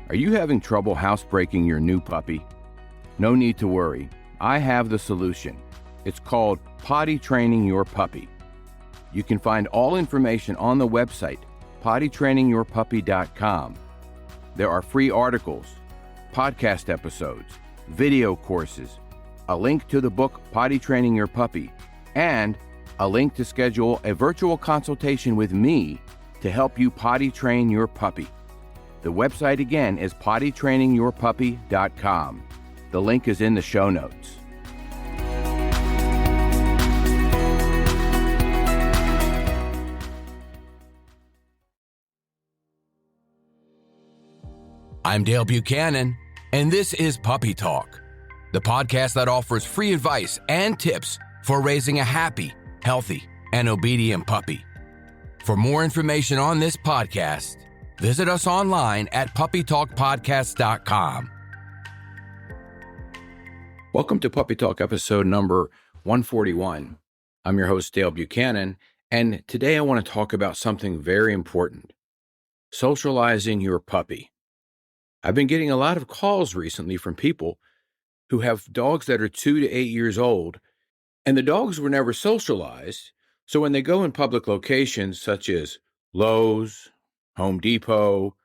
Are you having trouble housebreaking your new puppy? No need to worry. I have the solution. It's called Potty Training Your Puppy. You can find all information on the website, pottytrainingyourpuppy.com. There are free articles, podcast episodes, video courses, a link to the book Potty Training Your Puppy, and a link to schedule a virtual consultation with me to help you potty train your puppy. The website again is pottytrainingyourpuppy.com. The link is in the show notes. I'm Dale Buchanan, and this is Puppy Talk, the podcast that offers free advice and tips for raising a happy, healthy, and obedient puppy. For more information on this podcast, visit us online at puppytalkpodcast.com. Welcome to Puppy Talk episode number 141. I'm your host, Dale Buchanan, and today I want to talk about something very important: socializing your puppy. I've been getting a lot of calls recently from people who have dogs that are 2 to 8 years old, and the dogs were never socialized. So when they go in public locations such as Lowe's, Home Depot,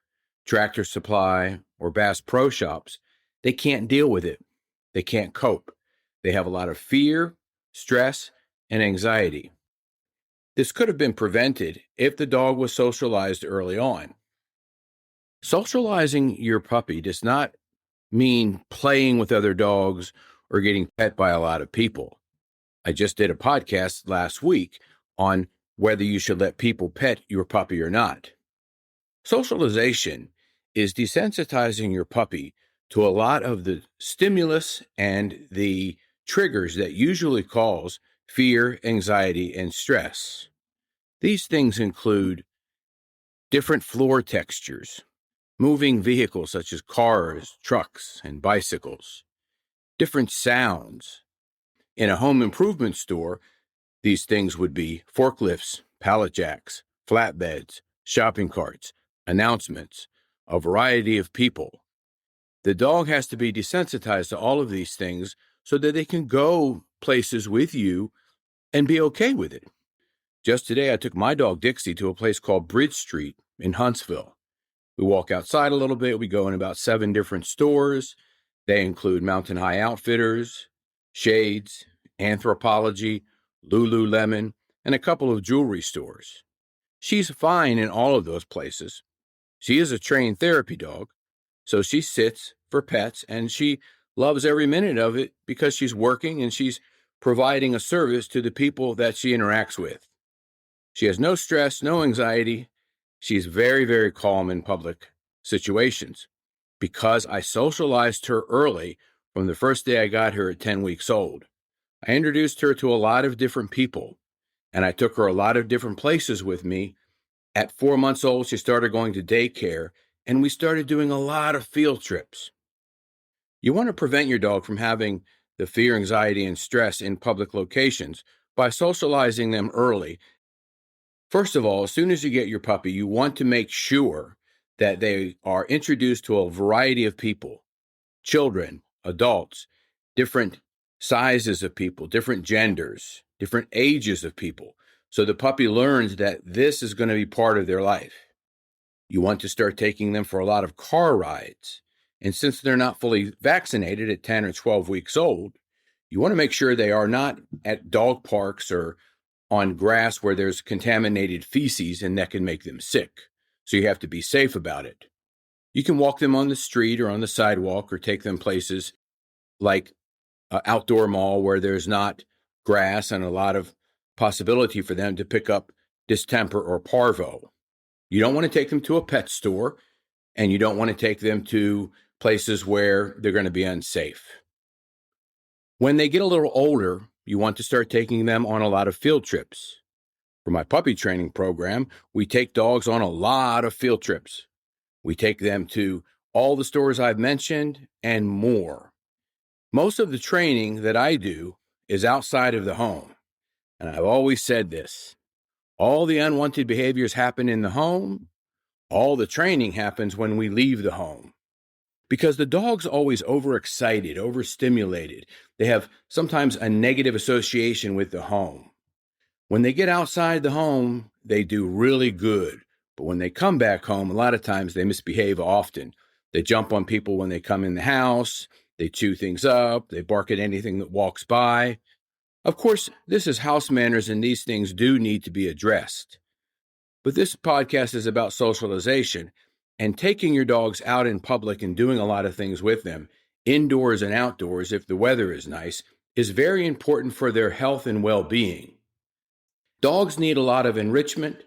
Tractor Supply, or Bass Pro Shops, they can't deal with it. They can't cope. They have a lot of fear, stress, and anxiety. This could have been prevented if the dog was socialized early on. Socializing your puppy does not mean playing with other dogs or getting pet by a lot of people. I just did a podcast last week on whether you should let people pet your puppy or not. Socialization is desensitizing your puppy to a lot of the stimulus and the triggers that usually cause fear, anxiety, and stress. These things include different floor textures, moving vehicles such as cars, trucks, and bicycles, different sounds. In a home improvement store, these things would be forklifts, pallet jacks, flatbeds, shopping carts, announcements, a variety of people. The dog has to be desensitized to all of these things so that they can go places with you and be okay with it. Just today, I took my dog Dixie to a place called Bridge Street in Huntsville. We walk outside a little bit. We go in about 7 different stores. They include Mountain High Outfitters, Shades, Anthropology, Lululemon, and a couple of jewelry stores. She's fine in all of those places. She is a trained therapy dog, so she sits for pets, and she loves every minute of it because she's working and she's providing a service to the people that she interacts with. She has no stress, no anxiety. She's very, very calm in public situations because I socialized her early from the first day I got her at 10 weeks old. I introduced her to a lot of different people, and I took her a lot of different places with me. At 4 months old, she started going to daycare, and we started doing a lot of field trips. You want to prevent your dog from having the fear, anxiety, and stress in public locations by socializing them early. First of all, as soon as you get your puppy, you want to make sure that they are introduced to a variety of people, children, adults, different sizes of people, different genders, different ages of people. So the puppy learns that this is going to be part of their life. You want to start taking them for a lot of car rides. And since they're not fully vaccinated at 10 or 12 weeks old, you want to make sure they are not at dog parks or on grass where there's contaminated feces and that can make them sick. So you have to be safe about it. You can walk them on the street or on the sidewalk or take them places like an outdoor mall where there's not grass and a lot of possibility for them to pick up distemper or parvo. You don't want to take them to a pet store, and you don't want to take them to places where they're going to be unsafe. When they get a little older, you want to start taking them on a lot of field trips. For my puppy training program, we take dogs on a lot of field trips. We take them to all the stores I've mentioned and more. Most of the training that I do is outside of the home. And I've always said this: all the unwanted behaviors happen in the home. All the training happens when we leave the home. because the dog's always overexcited, overstimulated. They have sometimes a negative association with the home. When they get outside the home, they do really good. But when they come back home, a lot of times they misbehave often. They jump on people when they come in the house. They chew things up. They bark at anything that walks by. Of course, this is house manners, and these things do need to be addressed. But this podcast is about socialization, and taking your dogs out in public and doing a lot of things with them, indoors and outdoors, if the weather is nice, is very important for their health and well-being. Dogs need a lot of enrichment,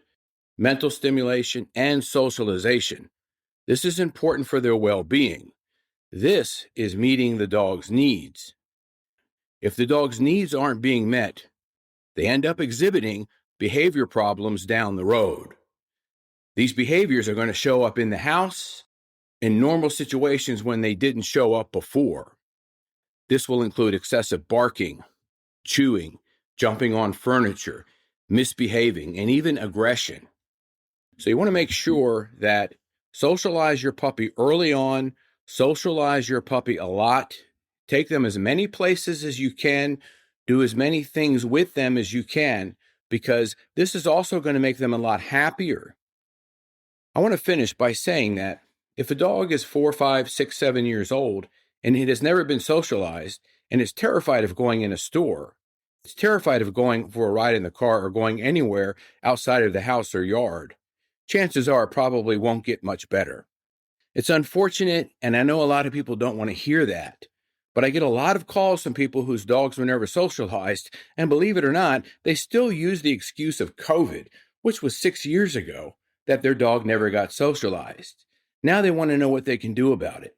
mental stimulation, and socialization. This is important for their well-being. This is meeting the dog's needs. If the dog's needs aren't being met, they end up exhibiting behavior problems down the road. These behaviors are going to show up in the house in normal situations when they didn't show up before. This will include excessive barking, chewing, jumping on furniture, misbehaving, and even aggression. So you want to make sure that socialize your puppy early on, socialize your puppy a lot, take them as many places as you can, do as many things with them as you can, because this is also going to make them a lot happier. I want to finish by saying that if a dog is 4, 5, 6, 7 years old and it has never been socialized and is terrified of going in a store, it's terrified of going for a ride in the car or going anywhere outside of the house or yard, chances are it probably won't get much better. It's unfortunate, and I know a lot of people don't want to hear that, but I get a lot of calls from people whose dogs were never socialized, and believe it or not, they still use the excuse of COVID, which was 6 years ago, that their dog never got socialized. Now they want to know what they can do about it.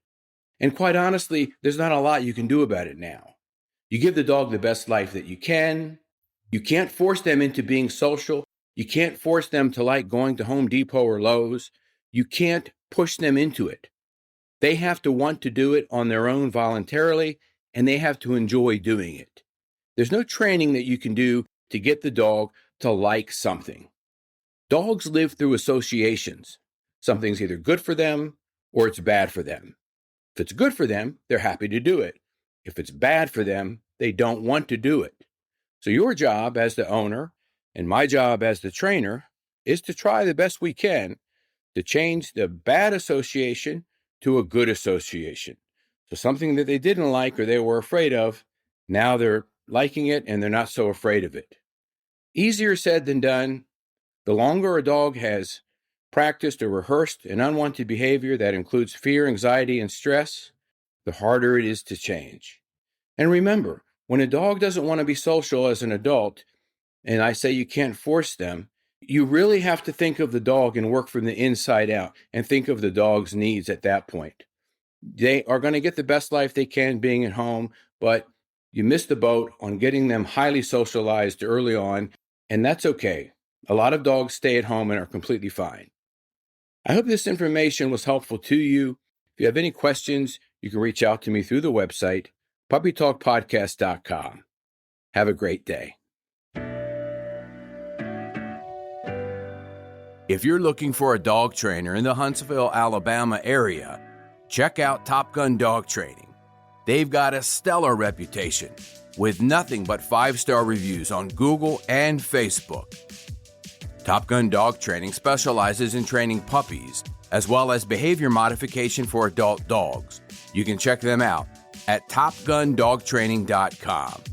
And quite honestly, there's not a lot you can do about it now. You give the dog the best life that you can. You can't force them into being social. You can't force them to like going to Home Depot or Lowe's. You can't push them into it. They have to want to do it on their own voluntarily, and they have to enjoy doing it. There's no training that you can do to get the dog to like something. Dogs live through associations. Something's either good for them or it's bad for them. If it's good for them, they're happy to do it. If it's bad for them, they don't want to do it. So your job as the owner and my job as the trainer is to try the best we can to change the bad association to a good association. So something that they didn't like or they were afraid of, now they're liking it and they're not so afraid of it. Easier said than done. The longer a dog has practiced or rehearsed an unwanted behavior that includes fear, anxiety, and stress, the harder it is to change. And remember, when a dog doesn't want to be social as an adult, and I say you can't force them, you really have to think of the dog and work from the inside out and think of the dog's needs at that point. They are going to get the best life they can being at home, but you missed the boat on getting them highly socialized early on, and that's okay. A lot of dogs stay at home and are completely fine. I hope this information was helpful to you. If you have any questions, you can reach out to me through the website, puppytalkpodcast.com. Have a great day. If you're looking for a dog trainer in the Huntsville, Alabama area, check out Top Gun Dog Training. They've got a stellar reputation with nothing but 5-star reviews on Google and Facebook. Top Gun Dog Training specializes in training puppies as well as behavior modification for adult dogs. You can check them out at topgundogtraining.com.